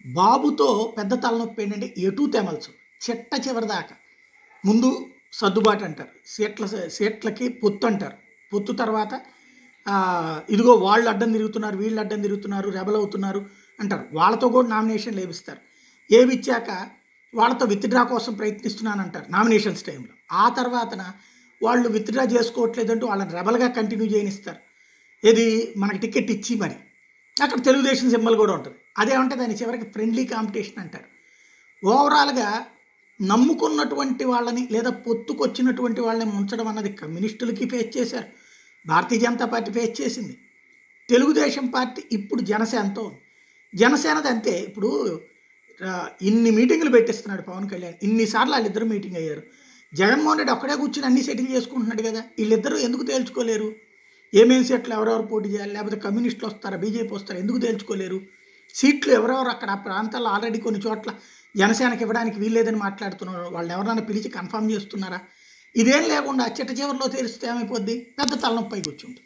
బాబుతో పెద్ద తలనొప్పి ఏంటంటే ఎటూ తెమల్చు. చిట్ట చివరిదాకా. ముందు సర్దుబాటు అంటారు. సీట్లకి పొత్తు అంటారు. పొత్తు తర్వాత ఇదిగో వాళ్ళు అడ్డం తిరుగుతున్నారు, వీళ్ళు అడ్డం తిరుగుతున్నారు, రెబల్ అవుతున్నారు అంటారు. వాళ్ళతో కూడా నామినేషన్లు ఏపిస్తారు. ఏపిచ్చాక వాళ్ళతో విత్‌డ్రా కోసం ప్రయత్నిస్తున్నానంటారు నామినేషన్స్ టైంలో. ఆ తర్వాతన వాళ్ళు విత్‌డ్రా చేసుకోవట్లేదంటూ వాళ్ళని రెబల్‌గా కంటిన్యూ చేయనిస్తారు. ఏది మనకి టికెట్ ఇచ్చి మరి. అక్కడ తెలుగుదేశం సింబల్ కూడా ఉంటుంది. అదేమంటే దాని చివరికి ఫ్రెండ్లీ కాంపిటీషన్ అంటారు. ఓవరాల్‌గా నమ్ముకున్నటువంటి వాళ్ళని లేదా పొత్తుకొచ్చినటువంటి వాళ్ళని ముంచడం అన్నది కమ్యూనిస్టులకి ఫేస్ చేశారు. భారతీయ జనతా పార్టీ ఫేస్ చేసింది. తెలుగుదేశం పార్టీ ఇప్పుడు జనసేనతో ఉంది. జనసేనది అంతే. ఇప్పుడు ఇన్ని మీటింగులు పెట్టిస్తున్నాడు పవన్ కళ్యాణ్. ఇన్నిసార్లు వాళ్ళిద్దరు మీటింగ్ అయ్యారు. జగన్మోహన్ రెడ్డి ఒక్కడే కూర్చొని అన్ని సెటిల్ చేసుకుంటున్నాడు కదా. వీళ్ళిద్దరూ ఎందుకు తేల్చుకోలేరు? ఏమేమి సీట్లు ఎవరెవరు పోటీ చేయాలి, లేకపోతే కమ్యూనిస్టులు వస్తారా, బీజేపీ వస్తారా, ఎందుకు తేల్చుకోలేరు? సీట్లు ఎవరెవరు అక్కడ ఆ ప్రాంతాల్లో ఆల్రెడీ కొన్ని చోట్ల జనసేనకి ఇవ్వడానికి వీల్లేదని మాట్లాడుతున్నారు. వాళ్ళు ఎవరైనా పిలిచి కన్ఫర్మ్ చేస్తున్నారా? ఇదేం లేకుండా చిట్ట చివరిలో తేలిస్తే ఏమైపోద్ది? పెద్ద తలనొప్పి కూర్చుంటుంది.